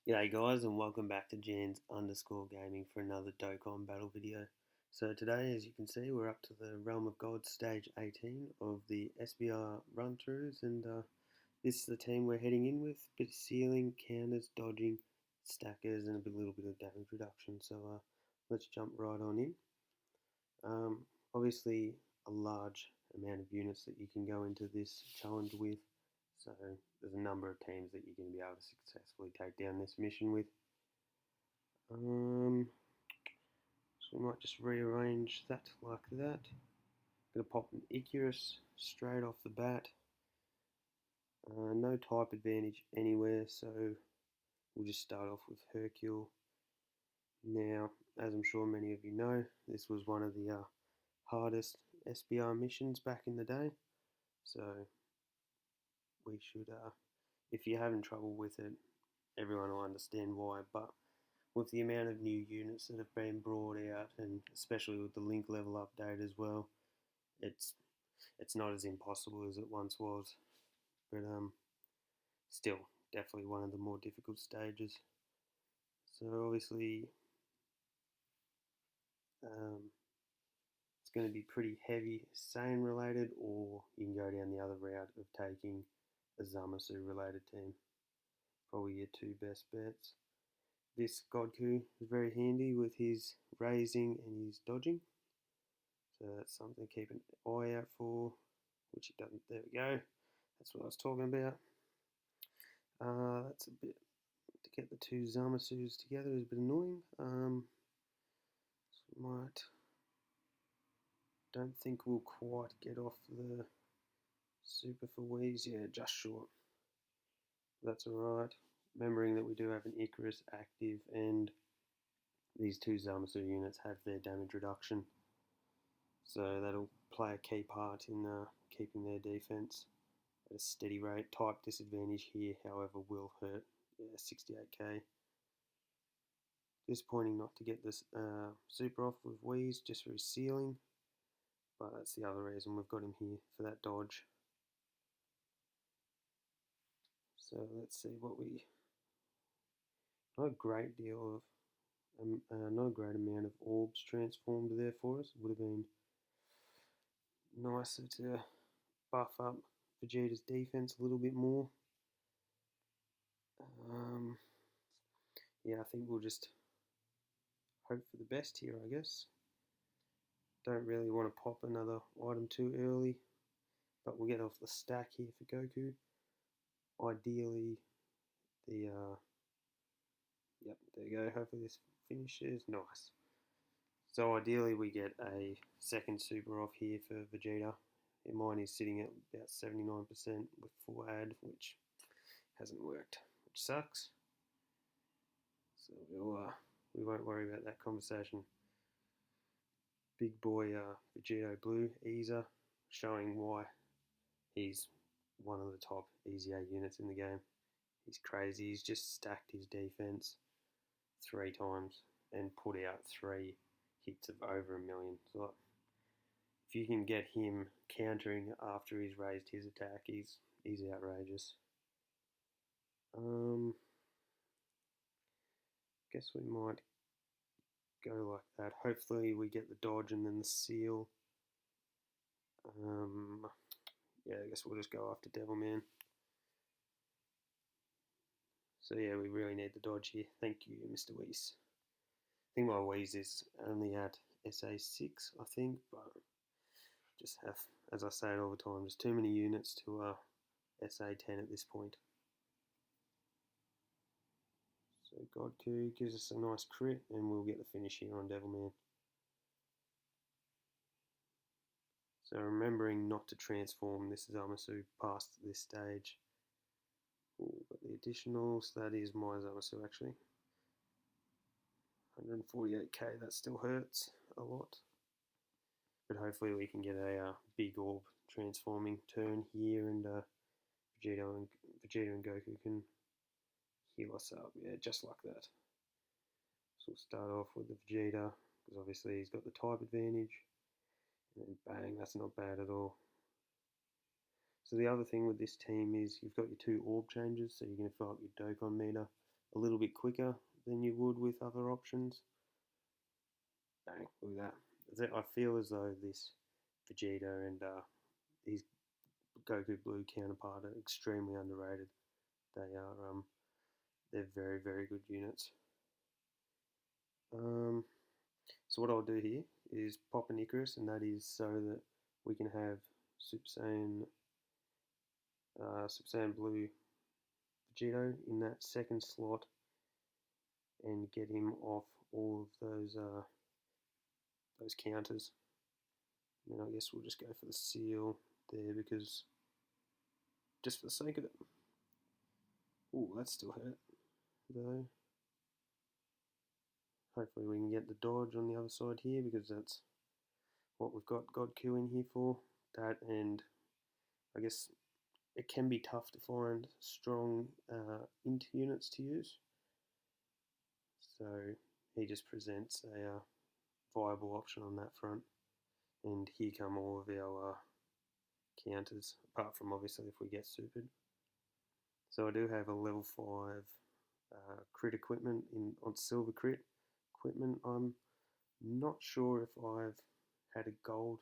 G'day guys and welcome back to Jans_gaming for another Dokkan battle video. So today, as you can see, we're up to the Realm of God stage 18 of the SBR run-throughs, and this is the team we're heading in with. Bit of sealing, counters, dodging, stackers, and a little bit of damage reduction. So let's jump right on in. Obviously a large amount of units that you can go into this challenge with. So there's a number of teams that you're going to be able to successfully take down this mission with. So we might just rearrange that like that. Going to pop an Icarus straight off the bat. No type advantage anywhere, so we'll just start off with Hercule. Now, as I'm sure many of you know, this was one of the hardest SBR missions back in the day. So we should, if you're having trouble with it, everyone will understand why. But with the amount of new units that have been brought out, and especially with the link level update as well, it's not as impossible as it once was. But still, definitely one of the more difficult stages. So obviously, it's going to be pretty heavy Saiyan related, or you can go down the other route of taking a Zamasu related team. Probably your two best bets. This Godku is very handy with his raising and his dodging. So that's something to keep an eye out for, which it doesn't. There we go. That's what I was talking about. That's a bit, to get the two Zamasus together is a bit annoying. So don't think we'll quite get off the super for Wheeze. Yeah, just short. That's alright. Remembering that we do have an Icarus active, and these two Zamasu units have their damage reduction. So that'll play a key part in keeping their defense at a steady rate. Type disadvantage here, however, will hurt. Yeah, 68k. Disappointing not to get this super off with Wheeze just for his sealing, but that's the other reason we've got him here, for that dodge. So let's see what we. Not a great deal of, not a great amount of orbs transformed there for us. Would have been nicer to buff up Vegeta's defense a little bit more. Yeah, I think we'll just hope for the best here, I guess. Don't really want to pop another item too early, but we'll get off the stack here for Goku. Ideally, yep, there you go. Hopefully this finishes. Nice. So ideally we get a second super off here for Vegeta. Mine is sitting at about 79% with full add, which hasn't worked, which sucks. So we won't worry about that conversation. Big boy Vegeta Blue, Easer, showing why he's one of the top EZA units in the game. He's crazy. He's just stacked his defense 3 times and put out 3 hits of over 1 million. So if you can get him countering after he's raised his attack, he's outrageous. Guess we might go like that. Hopefully we get the dodge and then the seal. Yeah, I guess we'll just go after Devilman. So yeah, we really need the dodge here. Thank you, Mr. Weiss. I think my Weiss is only at SA6, I think, but just have, as I say it all the time, there's too many units to SA10 at this point. So Godku gives us a nice crit, and we'll get the finish here on Devilman. So remembering not to transform this Zamasu past this stage. Ooh, but the additionals, that is my Zamasu actually. 148k, that still hurts a lot. But hopefully we can get a big orb transforming turn here, and Vegeta and Goku can heal us up. Yeah, just like that. So we'll start off with the Vegeta, because obviously he's got the type advantage. And then bang, that's not bad at all. So the other thing with this team is you've got your 2 orb changes, so you're going to fill up your Dokkan meter a little bit quicker than you would with other options. Bang, look at that. I feel as though this Vegeta and his Goku Blue counterpart are extremely underrated. They're very, very good units. So what I'll do here is pop an Icarus, and that is so that we can have Super Saiyan Blue Vegito in that second slot and get him off all of those counters. And then I guess we'll just go for the seal there because just for the sake of it. Ooh, that still hurt though. Hopefully we can get the dodge on the other side here because that's what we've got God Q in here for. That, and I guess it can be tough to find strong int units to use. So he just presents a viable option on that front. And here come all of our counters, apart from obviously if we get supered. So I do have a level 5 crit equipment on silver crit equipment. I'm not sure if I've had a gold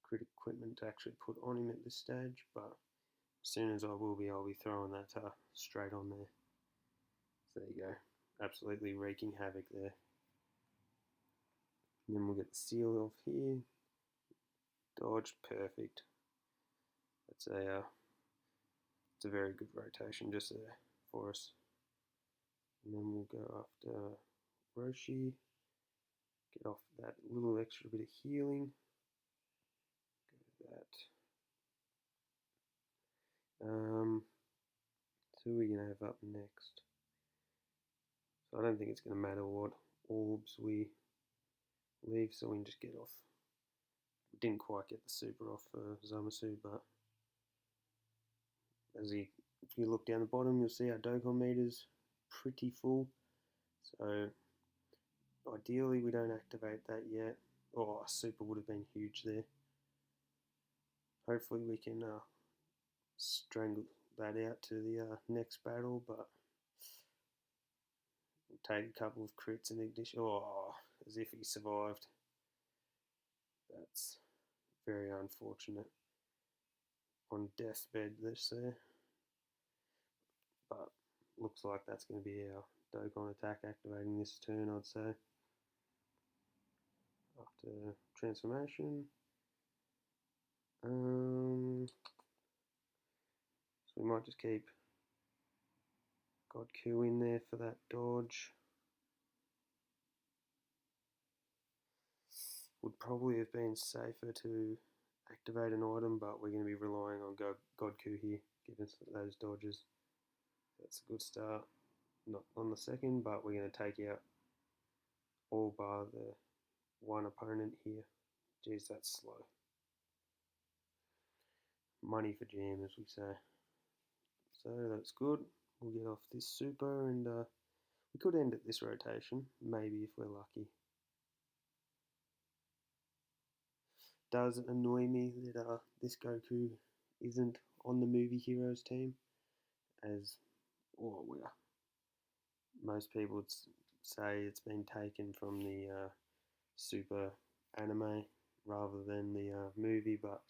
crit equipment to actually put on him at this stage, but as soon as I will be, I'll be throwing that straight on there. So there you go, absolutely wreaking havoc there. And then we'll get the seal off here. Dodge, perfect. It's a very good rotation just there for us. And then we'll go after Roshi. Get off that little extra bit of healing. Go to that. So who are we going to have up next? So I don't think it's going to matter what orbs we leave, so we can just get off. We didn't quite get the super off for Zamasu, but if you look down the bottom, you'll see our Dokkan meter's pretty full. So ideally we don't activate that yet. Oh, super would have been huge there. Hopefully we can strangle that out to the next battle, but we'll take a couple of crits in addition. Oh, as if he survived. That's very unfortunate. On deathbed, this there. But looks like that's going to be our Dokkan attack activating this turn, I'd say. After transformation. So we might just keep God Q in there for that dodge. Would probably have been safer to activate an item, but we're going to be relying on God Q here, given those dodges. That's a good start. Not on the second, but we're going to take out all bar the one opponent here. Geez, that's slow. Money for jam, as we say. So that's good. We'll get off this super, and we could end at this rotation, maybe if we're lucky. Does annoy me that this Goku isn't on the movie heroes team, as most people would say it's been taken from the super anime rather than the movie, but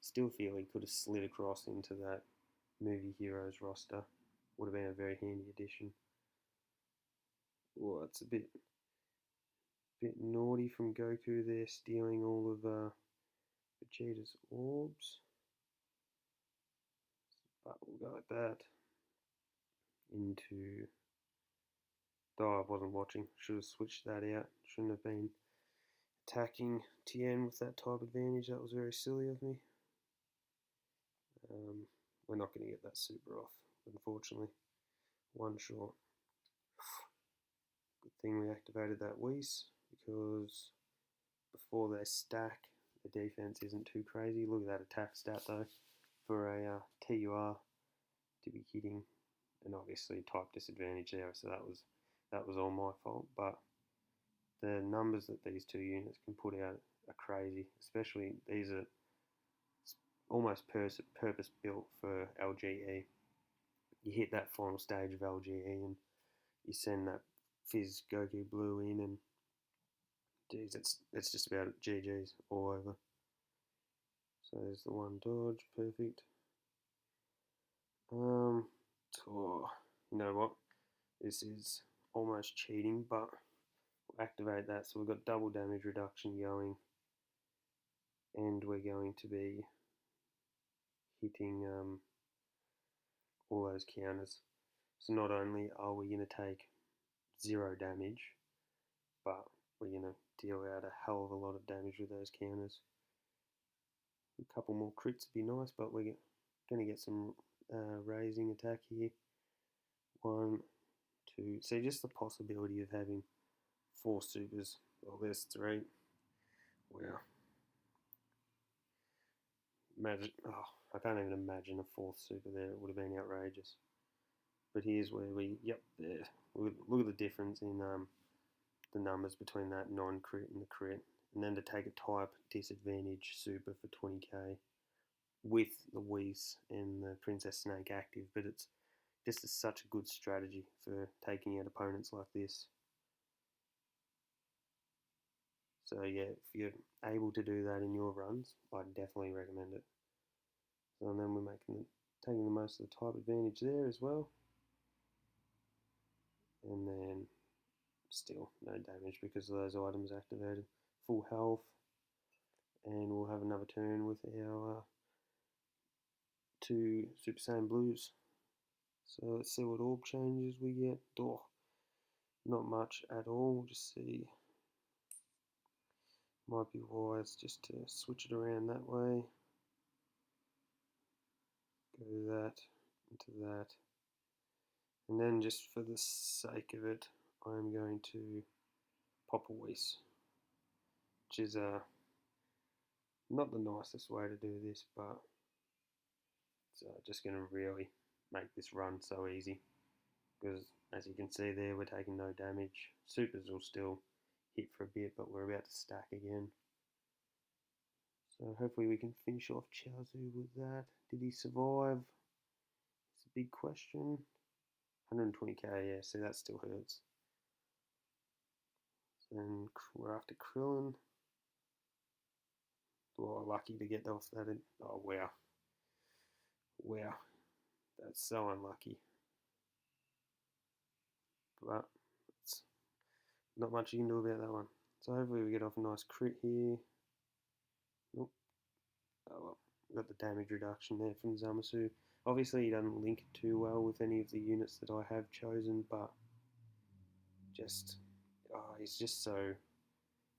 still feel he could have slid across into that movie heroes roster. Would have been a very handy addition. Oh, it's a bit naughty from Goku there, stealing all of Vegeta's orbs. But we'll go like that. Into... Oh, I wasn't watching. Should have switched that out. Shouldn't have been attacking Tien with that type advantage. That was very silly of me. We're not going to get that super off, unfortunately. One short. Good thing we activated that Whis, because before they stack, the defense isn't too crazy. Look at that attack stat though, for a TUR to be hitting, and obviously type disadvantage there, so that was all my fault. But the numbers that these two units can put out are crazy, especially these are almost purpose built for LGE. You hit that final stage of LGE and you send that Fizz Goku Blue in, and geez, that's just about it. GG's all over. So there's the one dodge, perfect. Oh, you know what? This is almost cheating, but we'll activate that. So we've got double damage reduction going, and we're going to be hitting all those counters. So not only are we going to take 0 damage, but we're going to deal out a hell of a lot of damage with those counters. A couple more crits would be nice, but we're going to get some raising attack here. 1, 2. So just the possibility of having 4 supers. Well, there's 3. Wow. Imagine, I can't even imagine a 4th super there. It would have been outrageous. But here's where there. Look at the difference in the numbers between that non-crit and the crit. And then to take a type disadvantage super for 20k with the Whis and the Princess Snake active. But it's just such a good strategy for taking out opponents like this. So yeah, if you're able to do that in your runs, I'd definitely recommend it. So then we're taking the most of the type advantage there as well. And then still no damage because of those items activated. Full health, and we'll have another turn with our 2 Super Saiyan Blues. So let's see what orb changes we get. Not much at all. We'll just see. Might be wise just to switch it around that way. Go that into that. And then just for the sake of it, I'm going to pop a Whis, which is not the nicest way to do this, but it's just going to really make this run so easy. Because as you can see there, we're taking no damage. Supers will still hit for a bit, but we're about to stack again. So hopefully we can finish off Chaozu with that. Did he survive? It's a big question. 120k, yeah, see that still hurts. Then we're after Krillin. Oh, lucky to get off that. Oh, wow. Wow. That's so unlucky. But it's not much you can do about that one. So hopefully we get off a nice crit here. Nope. Oh well. Got the damage reduction there from Zamasu. Obviously he doesn't link too well with any of the units that I have chosen, but he's just so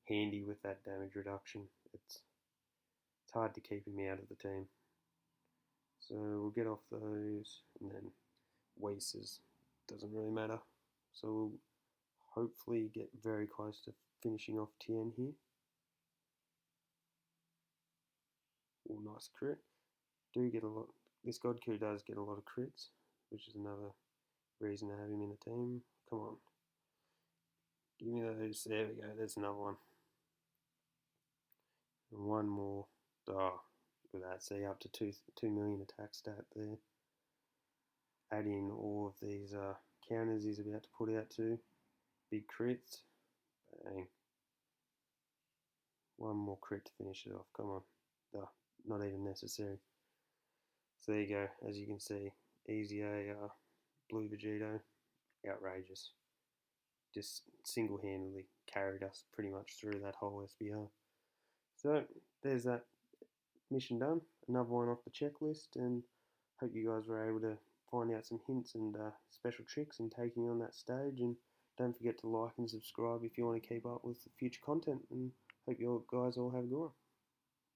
handy with that damage reduction. It's hard to keep him out of the team. So we'll get off those, and then Whis doesn't really matter. So we'll hopefully get very close to finishing off Tien here. Oh, nice crit. Do get a lot. This Godku does get a lot of crits, which is another reason to have him in the team. Come on. Give me those. There we go. There's another one. And one more. Oh, look at that. See, up to 2 million attack stat there. Add in all of these counters he's about to put out too. Big crits. Bang. One more crit to finish it off. Come on. Oh, not even necessary. So there you go. As you can see, easy Blue Vegito. Outrageous. Just single-handedly carried us pretty much through that whole SBR. So there's that mission done. Another one off the checklist, and hope you guys were able to find out some hints and special tricks in taking on that stage. And don't forget to like and subscribe if you want to keep up with the future content. And hope you guys all have a good one.